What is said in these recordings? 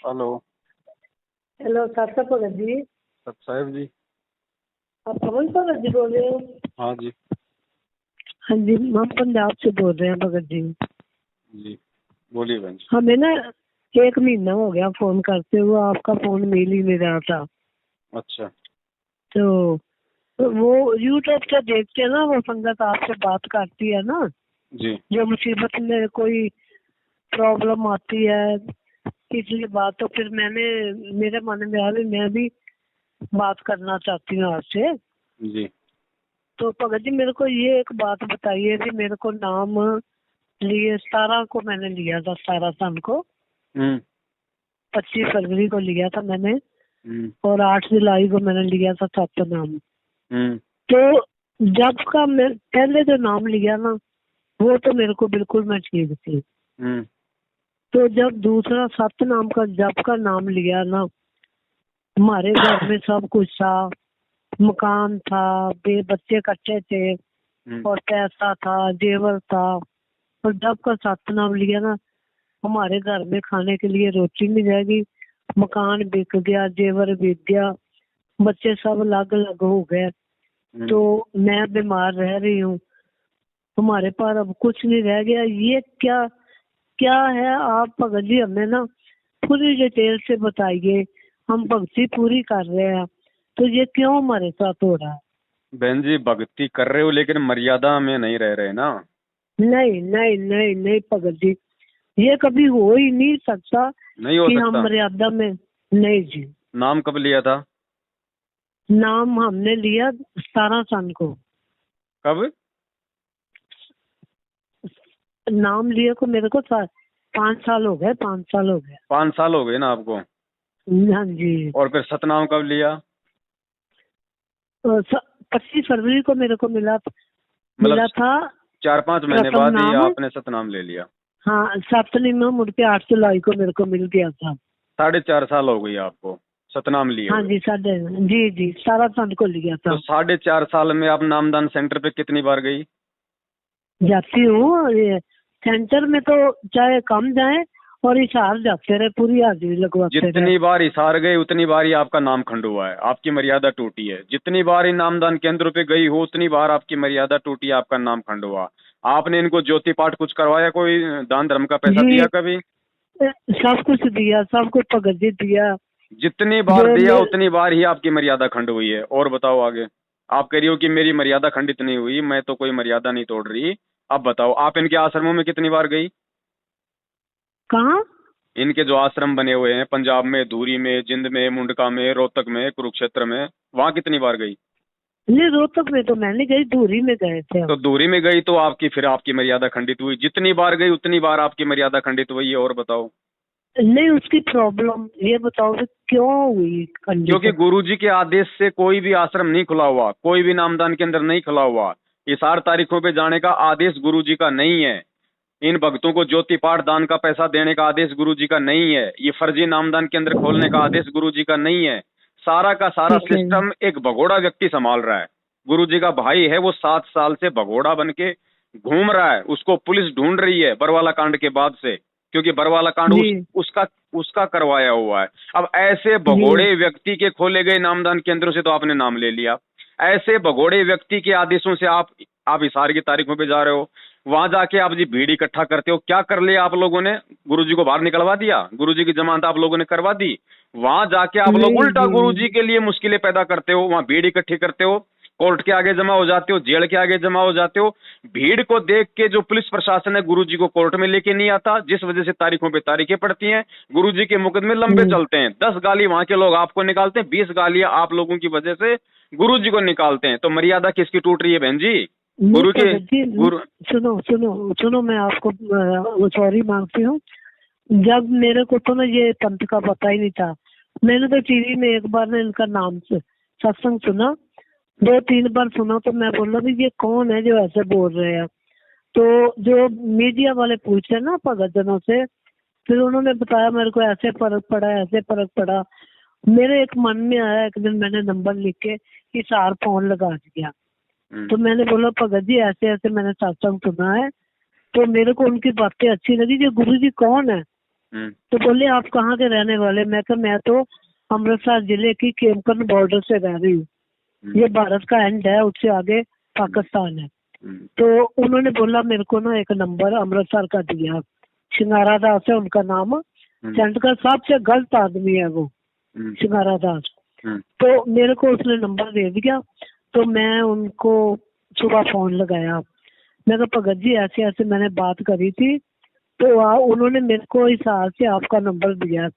Hello. Hello साक्षात भगत जी। सत साहिब जी। आप पवन भगत जी बोल रहे हो? हाँ जी। हाँ जी, हम पंजाब से बोल रहे हैं भगत जी। जी बोलिए बहन जी। हमें ना 1 महीना हो गया फोन करते हुए, आपका फोन मिल ही नहीं रहा था। अच्छा। तो वो यूट्यूब से देखते हैं ना, वो संगत आपसे बात करती है ना, जी जो मुसीबत में कोई प्रॉब्लम आती है इसलिए बात, तो फिर मेरे मन में आया भी मैं भी बात करना चाहती हूँ आपसे। जी। तो भगत जी मेरे को ये एक बात बताइए कि मेरे को नाम लिए 17 को मैंने लिया था, 17 सन को, हम्म 25 फरवरी को लिया था मैंने, हम्म और 8 जुलाई को मैंने लिया था सप्तनाम। हम्म तो जब का मैं पहले जो नाम लिया ना, वो तो मेरे को बिल्कुल मैं ठीक थी। हम्म तो जब दूसरा सप्तनाम का जब का नाम लिया ना, हमारे घर में सब कुछ था, मकान था, बच्चे कच्चे थे, और पैसा था, जेवर था। और जब का सप्तनाम लिया ना, हमारे घर में खाने के लिए रोटी नहीं रहेगी, मकान बिक गया, जेवर बिक गया, बच्चे सब अलग अलग हो गए। तो मैं बीमार रह रही हूँ, हमारे पास अब कुछ नहीं रह गया। ये क्या क्या है आप भगत जी हमें ना पूरी डिटेल से बताइए। हम भक्ति पूरी कर रहे हैं, तो ये क्यों हमारे साथ हो रहा है? बहन जी भक्ति कर रहे हो लेकिन मर्यादा में नहीं रह रहे ना। नहीं नहीं नहीं नहीं भगत जी, ये कभी हो ही नहीं सकता नहीं हो कि हम सकता। मर्यादा में। नहीं जी। नाम कब लिया था? नाम हमने लिया 17 सन को। कब? नाम लिए को मेरे को 5 साल हो गए, 5 साल हो गए। 5 साल हो गए ना आपको। हाँ जी। और फिर सतनाम कब लिया? 25 फरवरी को मेरे को मिला मतलब मिला था 4-5 महीने प्रथम बाद ही नाम। आपने सतनाम ले लिया। हाँ, सप्तमी में मुड़ के 8 जुलाई को मेरे को मिल गया था। 4.5 साल हो गई आपको सतनाम लिए हाँ हुए। जी, जी जी 17 सन को लिया तो था। 4.5 साल में आप नामदान सेंटर पे कितनी बार गई? जाती हूँ ये सेंटर में, तो चाहे कम जाए और हिसार जाते रहे, पूरी हाजिरी लगवाते रहे। जितनी बार हिसार गए उतनी बार ही आपका नाम खंड हुआ है, आपकी मर्यादा टूटी है। जितनी बार इन नामदान केंद्र पे गई हो उतनी बार आपकी मर्यादा टूटी है, आपका नाम खंड हुआ। आपने इनको ज्योति पाठ कुछ करवाया? कोई दान धर्म का पैसा जी दिया कभी? सब कुछ दिया, सब कुछ भगत जी दिया। जितनी बार जो दिया मैं उतनी बार ही आपकी मर्यादा खंड हुई है। और बताओ आगे। आप कह रही हो कि मेरी मर्यादा खंडित नहीं हुई, मैं तो कोई मर्यादा नहीं तोड़ रही। अब बताओ आप इनके आश्रमों में कितनी बार गई? कहाँ? इनके जो आश्रम बने हुए हैं पंजाब में, धूरी में, जिंद में, मुंडका में, रोहतक में, कुरुक्षेत्र में, वहां कितनी बार गई? नहीं, रोहतक में तो मैं नहीं गई, धूरी में गए थे तो हम। दूरी में गई तो आपकी मर्यादा खंडित हुई। जितनी बार गई उतनी बार आपकी मर्यादा खंडित हुई है। और बताओ। नहीं, उसकी प्रॉब्लम ये बताओ कि क्यों हुई खंडित? क्योंकि गुरुजी के आदेश से कोई भी आश्रम नहीं खुला हुआ, कोई भी नामदान के अंदर नहीं खुला हुआ। इस 8 तारीखों पे जाने का आदेश गुरुजी का नहीं है। इन भक्तों को ज्योति पाठ दान का पैसा देने का आदेश गुरुजी का नहीं है। ये फर्जी नामदान केंद्र खोलने का आदेश गुरुजी का नहीं है। सारा का सारा ठीक है। सिस्टम एक भगोड़ा व्यक्ति संभाल रहा है। गुरुजी का भाई है, वो 7 साल से भगोड़ा बन के घूम रहा है। उसको पुलिस ढूंढ रही है बरवाला कांड के बाद से, क्योंकि बरवाला कांड जी उसका उसका करवाया हुआ है। अब ऐसे जी भगोड़े व्यक्ति के खोले गए नामदान केंद्रों से तो आपने नाम ले लिया। ऐसे भगोड़े व्यक्ति के आदेशों से आप इशारे की तारीखों पे जा रहे हो। वहां जाके आप जी भीड़ इकट्ठा करते हो। क्या कर लिया आप लोगों ने? गुरुजी को बाहर निकलवा दिया, गुरुजी की जमानत आप लोगों ने करवा दी। वहां जाके आप लोग नहीं उल्टा गुरुजी जी। के लिए मुश्किलें पैदा करते हो। वहां भीड़ इकट्ठी करते हो, कोर्ट के आगे जमा हो जाते हो, जेल के आगे जमा हो जाते हो। भीड़ को देख के जो पुलिस प्रशासन है गुरुजी को कोर्ट में लेके नहीं आता, जिस वजह से तारीखों पे तारीखें पड़ती हैं। गुरुजी के मुकदमे लंबे हम्म, चलते हैं। 10 गाली वहां के लोग आपको निकालते हैं, 20 गालियां आप लोगों की वजह से गुरुजी को निकालते हैं। तो मर्यादा किसकी टूट रही है बहन जी? नहीं गुरु के भगत जी, गुरु। सुनो सुनो सुनो, मैं आपको सॉरी मांगती हूँ। जब मेरे को तो ना ये पंथ का पता ही नहीं था, मैंने तो टीवी में एक बार ना इनका नाम से सत्संग सुना, 2-3 बार सुना, तो मैं बोला भी ये कौन है जो ऐसे बोल रहे हैं। तो जो मीडिया वाले पूछे ना भगत जनों से, फिर उन्होंने बताया मेरे को ऐसे फर्क पड़ा, ऐसे फर्क पड़ा। मेरे एक मन में आया, एक दिन मैंने नंबर लिख के हिसार फोन लगा दिया। तो मैंने बोला भगत जी ऐसे ऐसे मैंने सत्संग सुना है, तो मेरे को उनकी बातें अच्छी लगी। ये गुरु जी कौन है? तो बोले आप कहाँ के रहने वाले? मैं कहा मैं तो अमृतसर जिले की केमकन बॉर्डर से रह रही हूँ, ये भारत का एंड है, उससे आगे पाकिस्तान है। तो उन्होंने बोला मेरे को ना एक नंबर अमृतसर का दिया, सिंगारा दास है उनका नाम, सेंड का सबसे गलत आदमी है वो सिंगारा दास। तो मेरे को उसने नंबर दे दिया, तो मैं उनको सुबह फोन लगाया, मैं कहा भगत जी ऐसे ऐसे मैंने बात करी थी, तो उन्होंने मेरे को इस हाल से आपका नंबर दिया।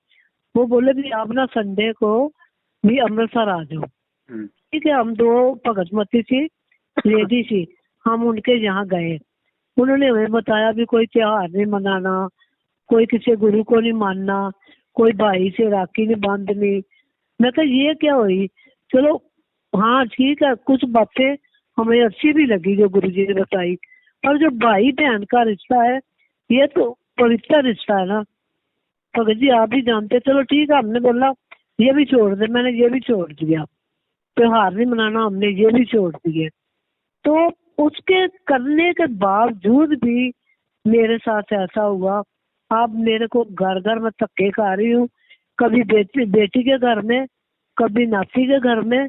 वो बोले भी आप ना संडे को भी अमृतसर आ जाओ। ठीक है, हम दो भगतमती थी लेडी थी, हम उनके यहाँ गए। उन्होंने हमें बताया भी कोई त्योहार नहीं मनाना, कोई किसी गुरु को नहीं मानना, कोई भाई से राखी नहीं बांधनी। मैं कहा ये क्या हुई? चलो हाँ ठीक है, कुछ बातें हमें अच्छी भी लगी जो गुरु जी ने बताई, पर जो भाई बहन का रिश्ता है ये तो पवित्र रिश्ता है ना भगत जी, आप भी जानते। चलो ठीक है, हमने बोला ये भी छोड़ दे, मैंने ये भी छोड़ दिया, त्योहार नहीं मनाना हमने ये भी छोड़ दिए। तो उसके करने के बावजूद भी मेरे साथ ऐसा हुआ। अब मेरे को घर घर में धक्के खा रही हूँ, कभी बेटी के घर में, कभी नाती के घर में,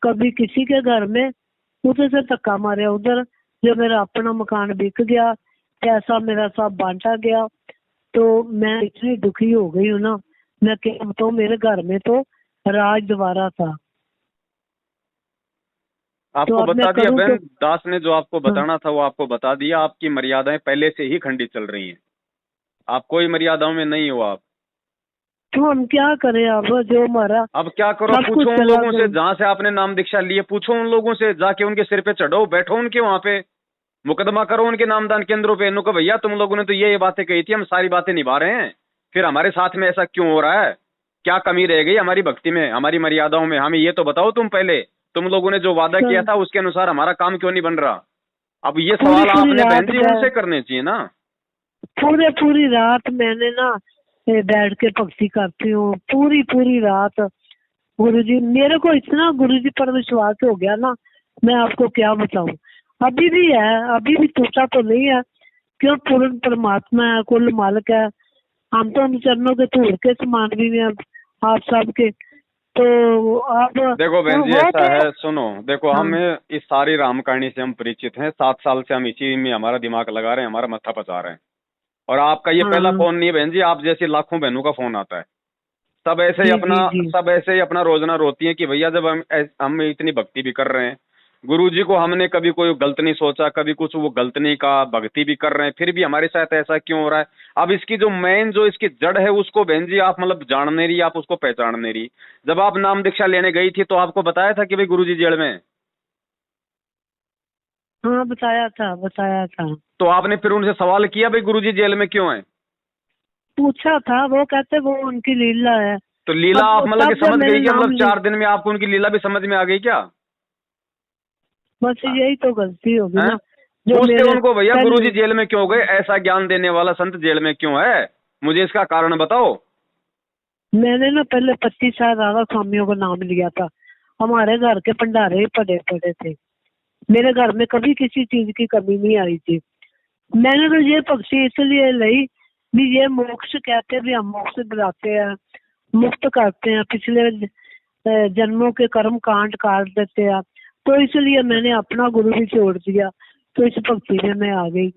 कभी किसी के घर में, उधर से धक्का मारे उधर। जो मेरा अपना मकान बिक गया, पैसा मेरा सब बांटा गया, तो मैं इतनी दुखी हो गई हूँ ना, मैं क्या बताऊँ, मेरे घर में तो राज द्वारा था। आपको तो अब मैं बता दिया करूँ बहन, तो दास ने जो आपको हाँ, बताना था वो आपको बता दिया। आपकी मर्यादाएं पहले से ही खंडित चल रही हैं, आप कोई मर्यादाओं में नहीं हो आप। तो हम क्या करें? अब जो हमारा अब क्या करो, सब कुछ पूछो उन चला लोगों से गया। जहां से आपने नाम दीक्षा लिए, पूछो उन लोगों से, जाके उनके सिर पे चढ़ो, बैठो उनके वहां पे, मुकदमा करो उनके नामदान केंद्रों पे। इनको भैया तुम लोगों ने तो ये बातें कही थी, हम सारी बातें निभा रहे हैं, फिर हमारे साथ में ऐसा क्यों हो रहा है? क्या कमी रह गई हमारी भक्ति में, हमारी मर्यादाओं में? हमें ये तो बताओ तुम पहले, तुम लोगों ने जो वादा किया था उसके अनुसार हमारा काम क्यों नहीं बन रहा? अब ये पूरी सवाल पूरी आपने बहन रात जी उनसे करने चाहिए ना। पूरी रात मैंने ना बैठ के भक्ति करती हूँ, पूरी पूरी रात। गुरुजी मेरे को इतना गुरुजी पर विश्वास हो गया ना, मैं आपको क्या बताऊं। अभी भी है, अभी भी टूटा तो नहीं है, क्यों पूर्ण परमात्मा है, कुल मालिक है। हम तो उन चरणों के धूल के समान भी हैं आप सबके। तो अब देखो बहन जी वो ऐसा तो है, सुनो, देखो हाँ हम इस सारी राम कहानी से हम परिचित हैं, 7 साल से हम इसी में हमारा दिमाग लगा रहे हैं, हमारा मत्था पचा रहे हैं। और आपका ये पहला हाँ फोन नहीं है बहन जी, आप जैसी लाखों बहनों का फोन आता है। सब ऐसे ही जी अपना जी जी सब ऐसे ही अपना रोजना रोती हैं कि भैया जब हम इतनी भक्ति भी कर रहे हैं, गुरुजी को हमने कभी कोई गलत नहीं सोचा, कभी कुछ वो गलत नहीं कहा, भक्ति भी कर रहे हैं, फिर भी हमारे साथ ऐसा क्यों हो रहा है? अब इसकी जो मेन जो इसकी जड़ है उसको बहन जी आप मतलब जान नहीं रही, आप उसको पहचान नहीं रही। जब आप नाम दीक्षा लेने गई थी तो आपको बताया था कि भाई गुरुजी जेल में हैं। हाँ बताया था, बताया था। तो आपने फिर उनसे सवाल किया भाई गुरुजी जेल में क्यों है? पूछा था, वो कहते वो उनकी लीला है। तो लीला अब आप मतलब कि तब जब समझ मैंने गई क्या? नाम मतलब 4 दिन में आपको उनकी लीला भी समझ में आ गई क्या? बस यही तो गलती होगी हैं? ना जो पूछते मेरे उनको भैया पहले। गुरुजी जेल में क्यों गए, ऐसा ज्ञान देने वाला संत जेल में क्यों है, मुझे इसका कारण बताओ। मैंने ना पहले 25 साल राधा स्वामियों का नाम लिया था, हमारे घर के भंडारे ही पड़े पड़े थे, मेरे घर में कभी किसी चीज की कमी नहीं आई थी। मैंने तो ये पक्षी इसलिए ली भी ये मोक्ष कहते भी हम मोक्ष दिलाते हैं, मुक्त करते हैं, पिछले जन्मों के कर्म कांड काट देते हैं। तो इसलिए मैंने अपना गुरु भी छोड़ दिया, तो इस भक्ति में मैं आ गई।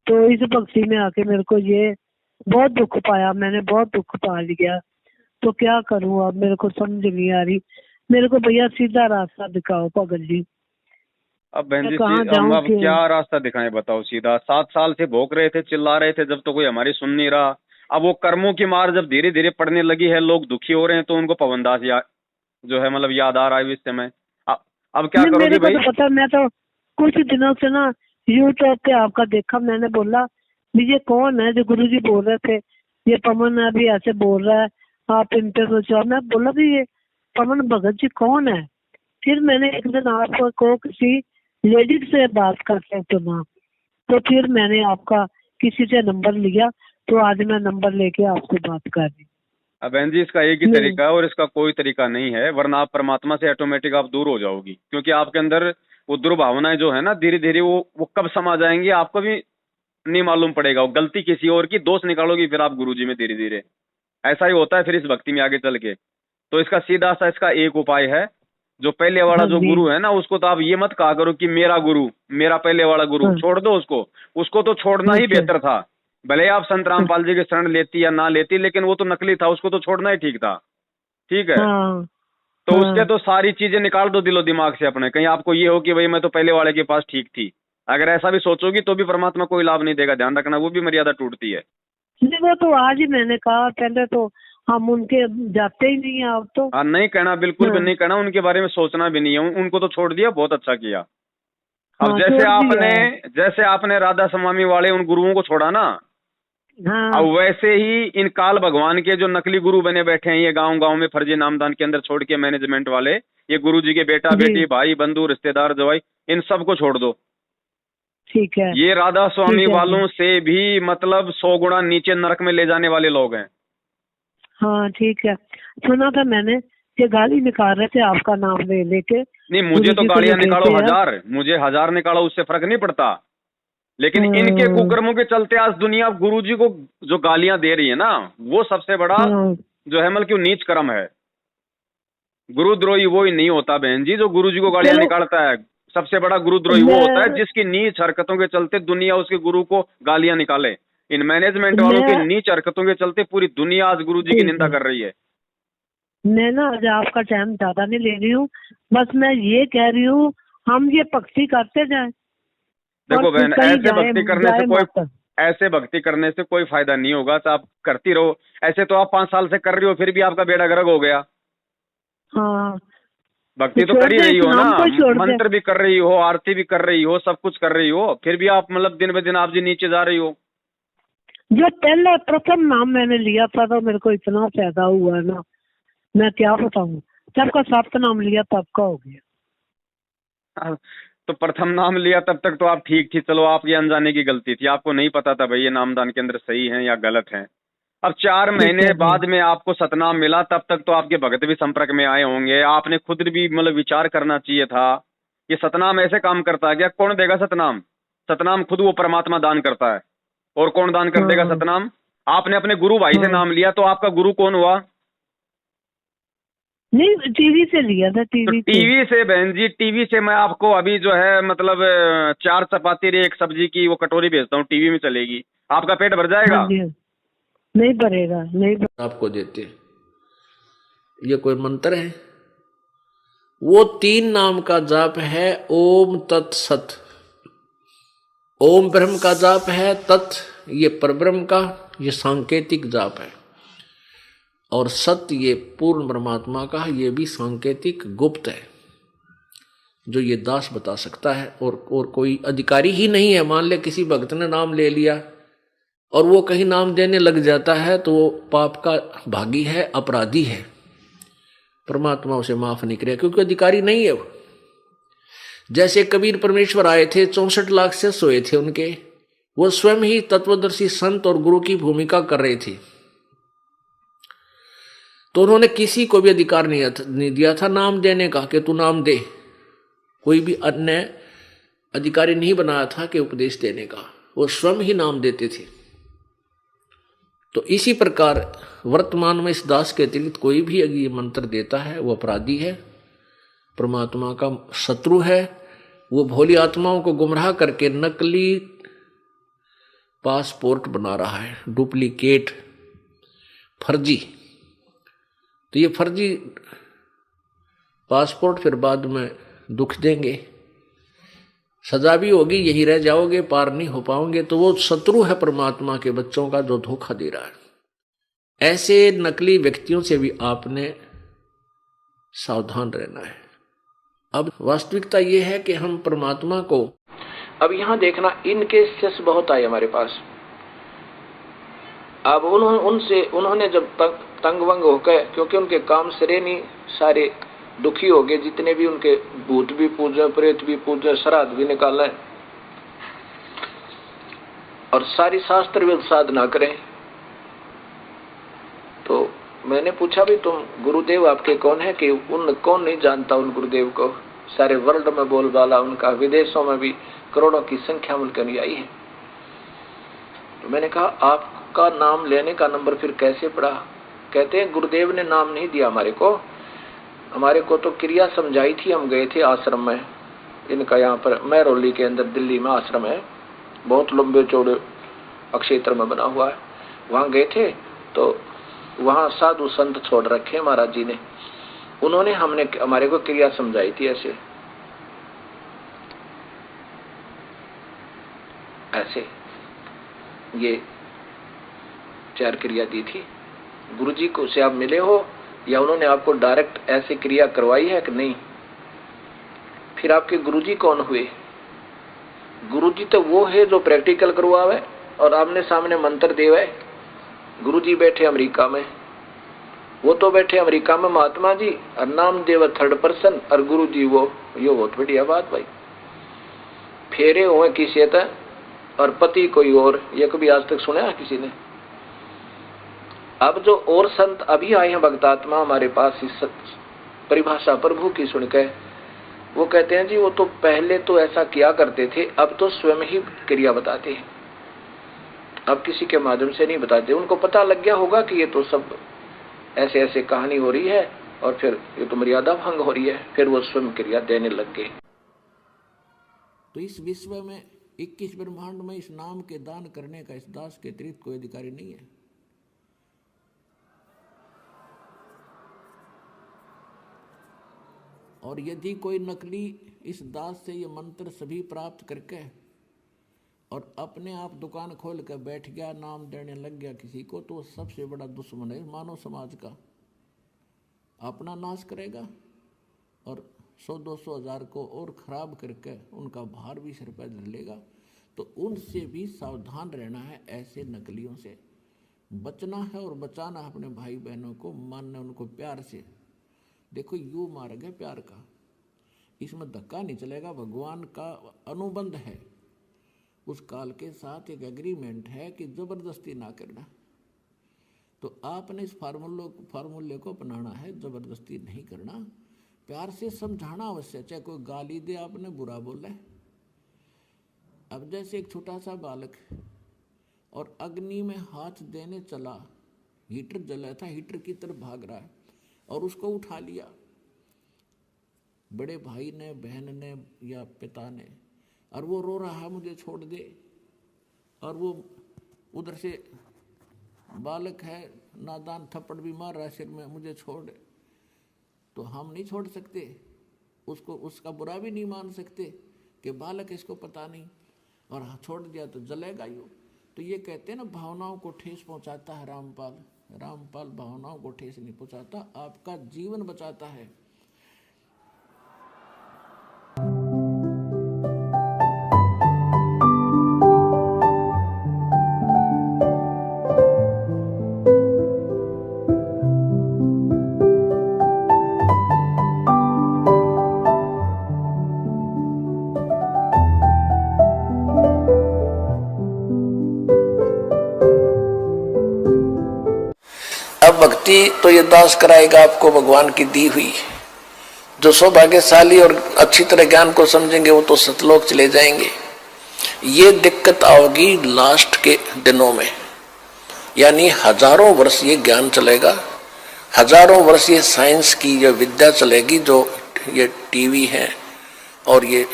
तो इस भक्ति में आके मेरे को ये बहुत दुख पाया, मैंने बहुत दुख पा लिया। तो क्या करूं अब, मेरे को समझ नहीं आ रही। मेरे को भैया सीधा रास्ता दिखाओ भगत जी, अब बहन मैं जी कहाँ हम जाऊं अब कि। क्या रास्ता दिखाएं बताओ सीधा? 7 साल से भोग रहे थे, चिल्ला रहे थे, जब तो कोई हमारी सुन नहीं रहा। अब वो कर्मों की मार जब धीरे धीरे पड़ने लगी है, लोग दुखी हो रहे हैं, तो उनको पवनदास जो है मतलब याद आ रहा है इस समय। अब क्या नहीं करोगी मेरे को भाई? तो पता, मैं तो कुछ दिनों से ना यूट्यूब पे आपका देखा, मैंने बोला ये कौन है जो गुरुजी बोल रहे थे, ये पवन अभी ऐसे बोल रहा है, आप इन पे कुछ। और मैं बोला भी ये पवन भगत जी कौन है? फिर मैंने एक दिन आपको किसी लेडीज से बात करते सुना, तो फिर मैंने आपका किसी से नंबर लिया, तो आज मैं नंबर लेके आपसे बात कर रही अब बहन जी इसका एक ही हूँ। तरीका है और इसका कोई तरीका नहीं है, वरना आप परमात्मा से ऑटोमेटिक आप दूर हो जाओगी, क्योंकि आपके अंदर वो दुर्भावनाएं जो है ना धीरे धीरे वो कब समा जाएंगी आपको भी नहीं मालूम पड़ेगा, वो गलती किसी और की, दोष निकालोगी फिर आप गुरुजी में धीरे धीरे। ऐसा ही होता है फिर इस भक्ति में आगे चल के। तो इसका सीधा सा इसका एक उपाय है, जो पहले वाला हाँ जो जी। गुरु है ना, उसको तो आप ये मत कहा करो कि मेरा गुरु, मेरा पहले वाला गुरु, हाँ। छोड़ दो उसको। उसको तो छोड़ना ही अच्छा। बेहतर था। भले आप संत रामपाल जी की शरण लेती या ना लेती, लेकिन वो तो नकली था, उसको तो छोड़ना ही ठीक था। ठीक है, हाँ तो उसके हाँ। तो सारी चीजें निकाल दो दिलो दिमाग से अपने। कहीं आपको ये हो कि भाई मैं तो पहले वाले के पास ठीक थी, अगर ऐसा भी सोचोगी तो भी परमात्मा कोई लाभ नहीं देगा, ध्यान रखना, वो भी मर्यादा टूटती है। नहीं, वो तो आज ही मैंने कहा, पहले तो हम उनके जाते ही नहीं है अब तो। हाँ, नहीं कहना, बिल्कुल भी हाँ। नहीं कहना, उनके बारे में सोचना भी नहीं है, उनको तो छोड़ दिया, बहुत अच्छा किया। अब हाँ, छोड़ दिया है। जैसे आपने राधा स्वामी वाले उन गुरुओं को छोड़ा ना, हाँ अब वैसे ही इन काल भगवान के जो नकली गुरु बने बैठे हैं, ये गांव गांव में फर्जी नामदान के अंदर छोड़ के मैनेजमेंट वाले, ये गुरु जी के बेटा जी। बेटी भाई बंधु रिश्तेदार जवाई, इन सबको छोड़ दो। ठीक है। ये राधा स्वामी ठीक है जी। वालों से भी मतलब 100 गुना नीचे नरक में ले जाने वाले लोग हैं। हाँ ठीक है, सुना था मैंने कि गाली निकाल रहे थे आपका नाम ले लेके। नहीं, मुझे गुरु तो जी को गालियां जो निकालो देते हैं। हजार, मुझे हजार निकालो, उससे फर्क नहीं पड़ता। लेकिन इनके कुकर्मों के चलते आज दुनिया गुरु जी को जो गालियां दे रही है ना, वो सबसे बड़ा हाँ। जो है मतलब कि नीच कर्म है। गुरुद्रोही वो ही नहीं होता बहन जी जो गुरु जी को गालियां चलो, निकालता है। सबसे बड़ा गुरुद्रोही वो होता है मैं जिसकी नीच हरकतों के चलते दुनिया उसके गुरु को गालियां निकाले। इन मैनेजमेंट वालों की मैं नीच हरकतों के चलते पूरी दुनिया आज गुरु जी की ठीक निंदा है। कर रही है। मैं ना आज आपका टाइम ज्यादा नहीं ले रही हूँ, बस मैं ये कह रही हूँ हम ये भक्ति करते जाएं और देखो बहन, कहीं ऐसे जाए भक्ति करने से जाए कोई मत। ऐसे भक्ति करने से कोई फायदा नहीं होगा, तो आप करती रहो। ऐसे तो आप 5 साल से कर रही हो, फिर भी आपका बेड़ा गर्क हो गया। हाँ, भक्ति तो छोड़ कर ही दे, रही इस हो ना, नाम को छोड़ दे। मंत्र भी कर रही हो, आरती भी कर रही हो, सब कुछ कर रही हो, फिर भी आप मतलब दिन ब दिन आप जी नीचे जा रही हो। जो पहला प्रथम नाम मैंने लिया था तो मेरे को इतना फायदा हुआ है ना, मैं क्या बताऊं। जब का 7 नाम लिया तब का हो गया। तो प्रथम नाम लिया तब तक तो आप ठीक थी, चलो आपकी अनजाने की गलती थी, आपको नहीं पता था भाई ये नामदान के अंदर सही है या गलत है। अब 4 ठीक महीने है जी। बाद में आपको सतनाम मिला, तब तक तो आपके भगत भी संपर्क में आए होंगे, आपने खुद भी मतलब विचार करना चाहिए था। ये सतनाम ऐसे काम करता है क्या? कौन देगा सतनाम? सतनाम खुद वो परमात्मा दान करता है, और कौन दान कर देगा हाँ सतनाम? आपने अपने गुरु भाई से हाँ। नाम लिया, तो आपका गुरु कौन हुआ? नहीं, टीवी से लिया था, तो टीवी से। टीवी से बहन जी, टीवी से मैं आपको अभी जो है मतलब 4 चपाती रे 1 सब्जी की वो कटोरी भेजता हूँ, टीवी में चलेगी, आपका पेट भर हाँ जाएगा? जी। नहीं भरेगा, नहीं आपको देते। ये कोई मंत्र है? वो 3 नाम का जाप है, ओम तत्सत। ओम ब्रह्म का जाप है, तत् ये परब्रह्म का, ये सांकेतिक जाप है, और सत्य ये पूर्ण परमात्मा का, ये भी सांकेतिक गुप्त है, जो ये दास बता सकता है, और कोई अधिकारी ही नहीं है। मान ले किसी भक्त ने नाम ले लिया और वो कहीं नाम देने लग जाता है तो वो पाप का भागी है, अपराधी है, परमात्मा उसे माफ नहीं करेगा, क्योंकि अधिकारी नहीं है वो। जैसे कबीर परमेश्वर आए थे, 64 लाख से सोए थे उनके, वो स्वयं ही तत्वदर्शी संत और गुरु की भूमिका कर रहे थे, तो उन्होंने किसी को भी अधिकार नहीं दिया था नाम देने का कि तू नाम दे। कोई भी अन्य अधिकारी नहीं बनाया था कि उपदेश देने का, वो स्वयं ही नाम देते थे। तो इसी प्रकार वर्तमान में इस दास के अतिरिक्त कोई भी अगर ये मंत्र देता है वो अपराधी है, परमात्मा का शत्रु है। वो भोली आत्माओं को गुमराह करके नकली पासपोर्ट बना रहा है, डुप्लीकेट, फर्जी। तो ये फर्जी पासपोर्ट फिर बाद में दुख देंगे, सजा भी होगी, यही रह जाओगे, पार नहीं हो पाओगे। तो वो शत्रु है परमात्मा के बच्चों का जो धोखा दे रहा है। ऐसे नकली व्यक्तियों से भी आपने सावधान रहना है। अब वास्तविकता ये है कि हम परमात्मा को, अब यहां देखना, इन केसेस बहुत आए हमारे पास। अब उन्होंने जब तंग वंग होकर, क्योंकि उनके काम सिरे नहीं, सारे दुखी हो गए, जितने भी उनके भूत भी पूजा, प्रेत भी पूजा, श्राद्ध भी निकाला है, और सारी शास्त्र भी साधना करें। तो मैंने पूछा भी तुम गुरुदेव आपके कौन है? कि उन कौन नहीं जानता उन गुरुदेव को, सारे वर्ल्ड में बोलबाला उनका, विदेशों में भी करोड़ों की संख्या में उनके अनुयायी है। तो मैंने कहा आपका नाम लेने का नंबर फिर कैसे पड़ा? कहते हैं गुरुदेव ने नाम नहीं दिया हमारे को तो क्रिया समझाई थी। हम गए थे आश्रम में इनका, यहाँ पर महरौली के अंदर दिल्ली में आश्रम है, बहुत लंबे चौड़े अक्षेत्र में बना हुआ है। वहां गए थे तो वहां साधु संत छोड़ रखे महाराज जी ने, उन्होंने हमारे को क्रिया समझाई थी। ऐसे ये 4 क्रिया दी थी। गुरुजी को से आप मिले हो या उन्होंने आपको डायरेक्ट ऐसे क्रिया करवाई है कि नहीं? फिर आपके गुरुजी कौन हुए? गुरुजी तो वो है जो प्रैक्टिकल करवावे और आमने सामने मंत्र देवे। गुरुजी बैठे अमेरिका में, वो तो बैठे अमेरिका में महात्मा जी, और नाम देव 3rd पर्सन और गुरुजी वो, ये बहुत बढ़िया बात भाई। फेरे हुए किसी तक और पति कोई और, ये कभी आज तक सुना है किसी ने? अब जो और संत अभी आए हैं भक्तात्मा हमारे पास इस परिभाषा प्रभु की सुनकर, वो कहते हैं जी वो तो पहले तो ऐसा किया करते थे, अब तो स्वयं ही क्रिया बताते हैं, अब किसी के माध्यम से नहीं बताते। उनको पता लग गया होगा कि ये तो सब ऐसे ऐसे कहानी हो रही है और फिर ये तो मर्यादा भंग हो रही है, फिर वो स्वयं क्रिया देने लग गए। तो इस विश्व में 21 ब्रह्मांड में इस नाम के दान करने का इस दास के अतिरिक्त कोई अधिकारी नहीं है। और यदि कोई नकली इस दास से ये मंत्र सभी प्राप्त करके और अपने आप दुकान खोल कर बैठ गया, नाम देने लग गया किसी को, तो सबसे बड़ा दुश्मन है मानव समाज का। अपना नाश करेगा और 100-200 हज़ार को और खराब करके उनका भार भी सिर पर धर लेगा। तो उनसे भी सावधान रहना है, ऐसे नकलियों से बचना है और बचाना है अपने भाई बहनों को, मानना उनको प्यार से। देखो यू मार्ग है प्यार का, इसमें धक्का नहीं चलेगा। भगवान का अनुबंध है, उस काल के साथ एक एग्रीमेंट है कि जबरदस्ती ना करना। तो आपने इस फार्मूले को अपनाना है, जबरदस्ती नहीं करना, प्यार से समझाना अवश्य। चाहे कोई गाली दे, आपने बुरा बोला है। अब जैसे एक छोटा सा बालक और अग्नि में हाथ देने चला, हीटर जला था, हीटर की तरफ भाग रहा है और उसको उठा लिया बड़े भाई ने, बहन ने या पिता ने, और वो रो रहा है मुझे छोड़ दे, और वो उधर से बालक है नादान थप्पड़ भी मार रहा है सिर में, मुझे छोड़। तो हम नहीं छोड़ सकते उसको, उसका बुरा भी नहीं मान सकते कि बालक इसको पता नहीं, और छोड़ दिया तो जलेगा यूँ। तो ये कहते हैं ना, भावनाओं को ठेस पहुंचाता है रामपाल भावनाओं को ठेस नहीं पहुंचाता, आपका जीवन बचाता है। भक्ति तो ये दास कराएगा आपको भगवान की दी हुई। जो सौभाग्यशाली और अच्छी तरह ज्ञान को समझेंगे वो तो सतलोक चले जाएंगे। ये दिक्कत आओगी लास्ट के दिनों में, यानी हजारों वर्ष ये ज्ञान चलेगा, हजारों वर्ष ये साइंस की ये विद्या चलेगी, जो ये टीवी है और ये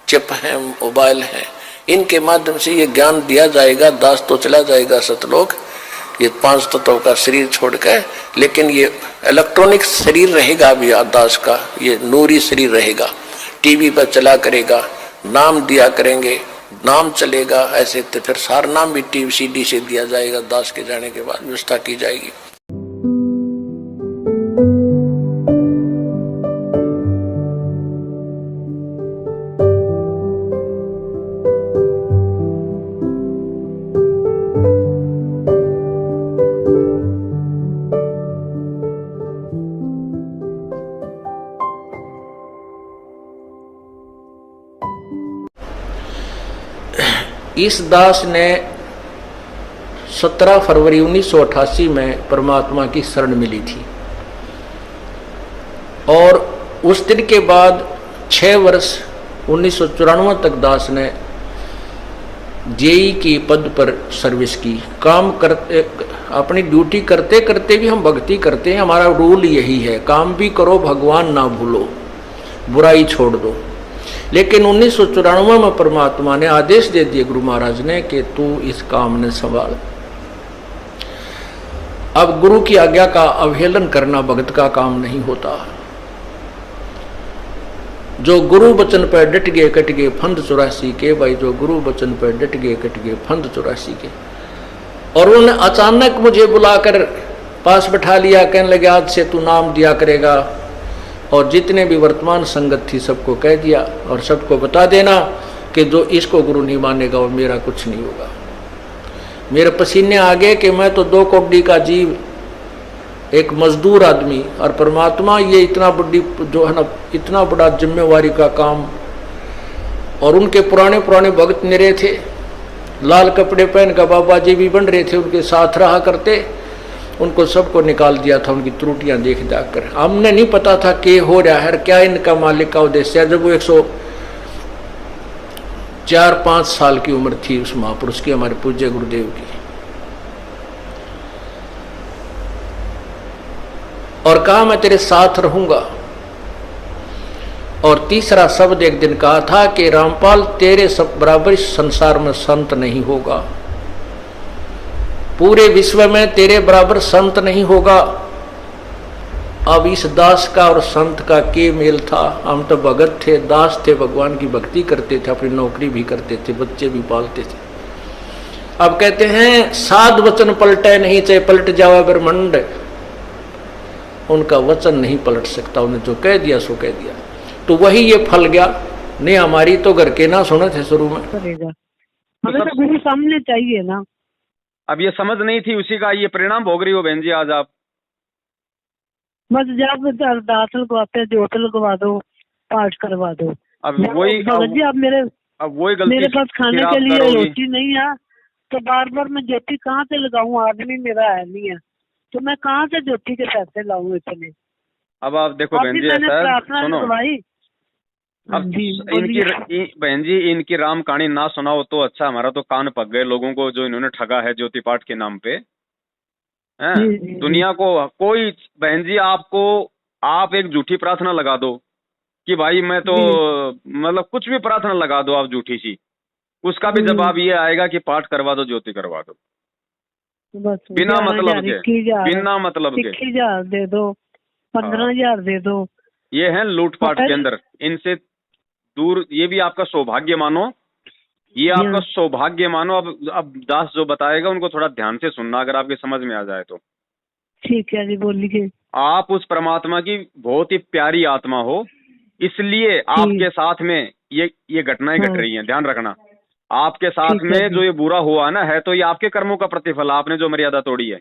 चिप है, मोबाइल है, इनके माध्यम से ये ज्ञान दिया जाएगा। दास तो चला जाएगा सतलोक, ये 5 तत्वों का शरीर छोड़कर, लेकिन ये इलेक्ट्रॉनिक शरीर रहेगा अभी दास का, ये नूरी शरीर रहेगा। टीवी पर चला करेगा, नाम दिया करेंगे, नाम चलेगा। ऐसे तो फिर सारा नाम भी टीवी सीडी से दिया जाएगा, दास के जाने के बाद व्यवस्था की जाएगी। इस दास ने 17 फरवरी 1988 में परमात्मा की शरण मिली थी, और उस दिन के बाद 6 वर्ष 1994 तक दास ने जेई की पद पर सर्विस की, काम करते अपनी ड्यूटी करते करते भी हम भक्ति करते हैं। हमारा रूल यही है, काम भी करो भगवान ना भूलो, बुराई छोड़ दो। लेकिन 1994 में परमात्मा ने आदेश दे दिए गुरु महाराज ने कि तू इस काम ने संभाल। अब गुरु की आज्ञा का अवहेलन करना भगत का काम नहीं होता। जो गुरु वचन पर डट गए कट गए फंद 84 के, भाई जो गुरु वचन पर डट गए कट गए फंद 84 के। और उन्होंने अचानक मुझे बुलाकर पास बैठा लिया, कहने लगे आज से तू नाम दिया करेगा, और जितने भी वर्तमान संगत थी सबको कह दिया, और सबको बता देना कि जो इसको गुरु नहीं मानेगा वो मेरा कुछ नहीं होगा। मेरे पसीने आ गए कि मैं तो 2 कौड़ी का जीव, एक मजदूर आदमी, और परमात्मा ये इतना बड़ी जो है ना, इतना बड़ा जिम्मेवारी का काम। और उनके पुराने पुराने भक्त निरे थे, लाल कपड़े पहन कर बाबा जी भी बन रहे थे, उनके साथ रहा करते, उनको सबको निकाल दिया था उनकी त्रुटियां देख देख कर। हमने नहीं पता था कि हो रहा है, क्या इनका मालिक का उद्देश्य है। जब वो 104-5 साल की उम्र थी उस महापुरुष की, हमारे पूज्य गुरुदेव की, और कहा मैं तेरे साथ रहूंगा। और तीसरा शब्द एक दिन कहा था कि रामपाल तेरे सब बराबर इस संसार में संत नहीं होगा, पूरे विश्व में तेरे बराबर संत नहीं होगा। अब इस दास का और संत का के मेल था। हम तो भगत थे, दास थे, भगवान की भक्ति करते थे, अपनी नौकरी भी करते थे, बच्चे भी पालते थे। अब कहते हैं साध वचन पलटे नहीं, चाहे पलट जावा ब्रह्मंड, उनका वचन नहीं पलट सकता, उन्हें जो कह दिया सो कह दिया। तो वही ये फल गया। नहीं हमारी तो घर के ना सुने थे शुरू में, हमें तो गुरु सामने चाहिए ना। अब ये समझ नहीं थी, उसी का ये परिणाम भोग रही हो बहन जी आज आप। बस जब अरदास लगवाते, जोत लगवा दो, पाठ करवा दो। अब वही जी आप वही गलती मेरे पास खाने के लिए करोगी। रोटी नहीं है, तो बार बार मैं ज्योति कहाँ से लगाऊं? आदमी मेरा है नहीं है, तो मैं कहाँ से ज्योति के पैसे लाऊं इतने? अब आप देखो बहन जी, सुनो, अब इनकी बहन जी इनकी राम कहानी ना सुनाओ तो अच्छा, हमारा तो कान पक गए लोगों को जो इन्होंने ठगा है ज्योति पाठ के नाम पे। हैं दुनिया को कोई बहन जी आपको, आप एक झूठी प्रार्थना लगा दो कि भाई मैं तो मतलब कुछ भी प्रार्थना लगा दो आप झूठी सी, उसका भी जवाब ये आएगा कि पाठ करवा दो, ज्योति करवा दो, बिना मतलब के, बिना मतलब के 21,000 दे दो, 15,000 दे दो। ये है लूटपाट के अंदर। इनसे दूर, ये भी आपका सौभाग्य मानो, ये आपका सौभाग्य मानो। अब दास जो बताएगा उनको थोड़ा ध्यान से सुनना, अगर आपके समझ में आ जाए तो। ठीक है जी, बोलिए। आप उस परमात्मा की बहुत ही प्यारी आत्मा हो, इसलिए आपके साथ में ये घटनाएं घट रही हैं। ध्यान रखना, आपके साथ में जो ये बुरा हुआ ना, है तो ये आपके कर्मों का प्रतिफल, आपने जो मर्यादा तोड़ी है।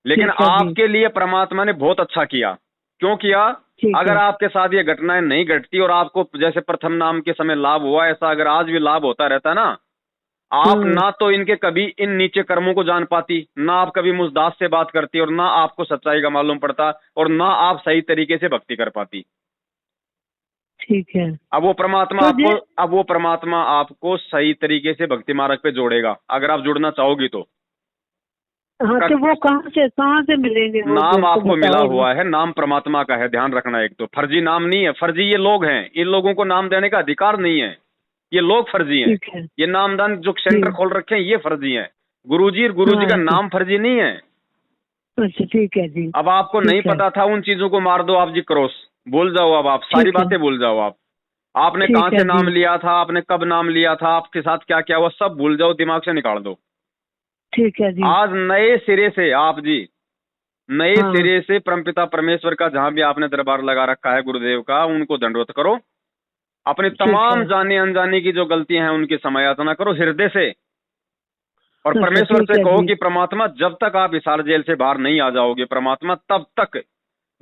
लेकिन आपके लिए परमात्मा ने बहुत अच्छा किया। क्यों किया? अगर आपके साथ ये घटनाएं नहीं घटती और आपको जैसे प्रथम नाम के समय लाभ हुआ, ऐसा अगर आज भी लाभ होता रहता ना, आप ना तो इनके कभी इन नीचे कर्मों को जान पाती, ना आप कभी मुझदास से बात करती, और ना आपको सच्चाई का मालूम पड़ता, और ना आप सही तरीके से भक्ति कर पाती। ठीक है। अब वो परमात्मा आपको सही तरीके से भक्ति मार्ग पे जोड़ेगा, अगर आप जुड़ना चाहोगी तो। हाँ, तो वो कहाँ से मिलेंगे? नाम आपको मिला हुआ है, नाम परमात्मा का है। ध्यान रखना, एक तो फर्जी नाम नहीं है। फर्जी ये लोग हैं, इन लोगों को नाम देने का अधिकार नहीं है, ये लोग फर्जी हैं। ये नामदान जो सेंटर खोल रखे हैं ये फर्जी हैं। गुरुजी और गुरुजी का नाम फर्जी नहीं है। अच्छा ठीक है जी। अब आपको नहीं पता था, उन चीजों को मार दो आप जी, क्रॉस भूल जाओ। अब आप सारी बातें भूल जाओ। आपने कहाँ से नाम लिया था, आपने कब नाम लिया था, आपके साथ क्या क्या हुआ, सब भूल जाओ, दिमाग से निकाल दो। ठीक है जी। आज नए सिरे से आप जी, नए सिरे से परमपिता परमेश्वर का जहां भी आपने दरबार लगा रखा है गुरुदेव का, उनको दंडवत करो। अपनी तमाम जाने अनजाने की जो गलतियां हैं उनकी समायाचना करो हृदय से, और परमेश्वर से कहो कि परमात्मा जब तक आप हिसार जेल से बाहर नहीं आ जाओगे परमात्मा, तब तक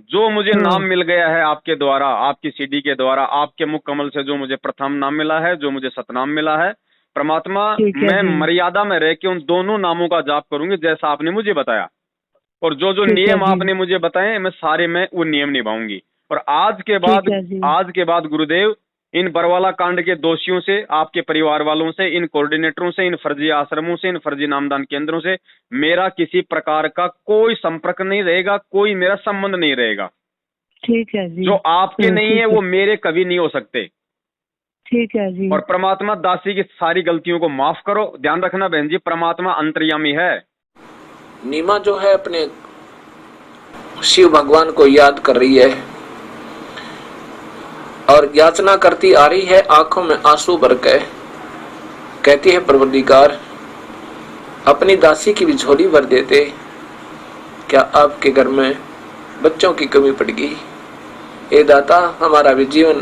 जो मुझे नाम मिल गया है आपके द्वारा, आपकी सीडी के द्वारा, आपके मुख कमल से जो मुझे प्रथम नाम मिला है, जो मुझे सतनाम मिला है, परमात्मा मैं मर्यादा में रह के उन दोनों नामों का जाप करूंगी जैसा आपने मुझे बताया, और जो जो नियम आपने मुझे बताए मैं सारे मैं वो नियम निभाऊंगी। और आज के बाद गुरुदेव इन बरवाला कांड के दोषियों से, आपके परिवार वालों से, इन कोऑर्डिनेटरों से, इन फर्जी आश्रमों से, इन फर्जी नामदान केंद्रों से मेरा किसी प्रकार का कोई संपर्क नहीं रहेगा, कोई मेरा संबंध नहीं रहेगा। ठीक है जी। जो आपके नहीं है वो मेरे कभी नहीं हो सकते। ठीक है जी। और परमात्मा दासी की सारी गलतियों को माफ करो। ध्यान रखना बहन जी, परमात्मा अंतर्यामी है। नीमा जो है अपने शिव भगवान को याद कर रही है और याचना करती आ रही है, आंखों में आंसू भर के कहती है, परवरदिगार अपनी दासी की भी झोली भर देते, क्या आपके घर में बच्चों की कमी पड़ गई? ए दाता, हमारा भी जीवन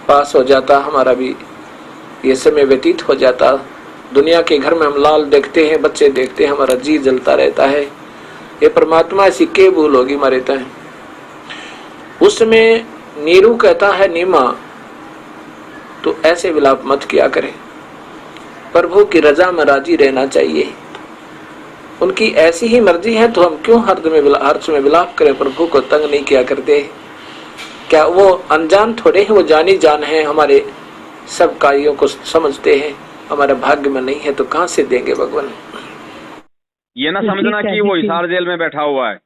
पास हो जाता, हमारा भी ये समय व्यतीत हो जाता। दुनिया के घर में हम लाल देखते हैं, बच्चे देखते हैं, हमारा जी जलता रहता है। ये परमात्मा ऐसी के भूल होगी हमारे तय। उसमें नीरू कहता है, नीमा तो ऐसे विलाप मत किया करे, प्रभु की रजा में राजी रहना चाहिए। उनकी ऐसी ही मर्जी है तो हम क्यों हर्ष में विलाप करें, प्रभु को तंग नहीं किया करते। क्या वो अनजान थोड़े हैं, वो जानी जान है, हमारे सब कार्यों को समझते हैं। हमारे भाग्य में नहीं है तो कहां से देंगे भगवान। ये ना समझना कि वो हिसार जेल में बैठा हुआ है।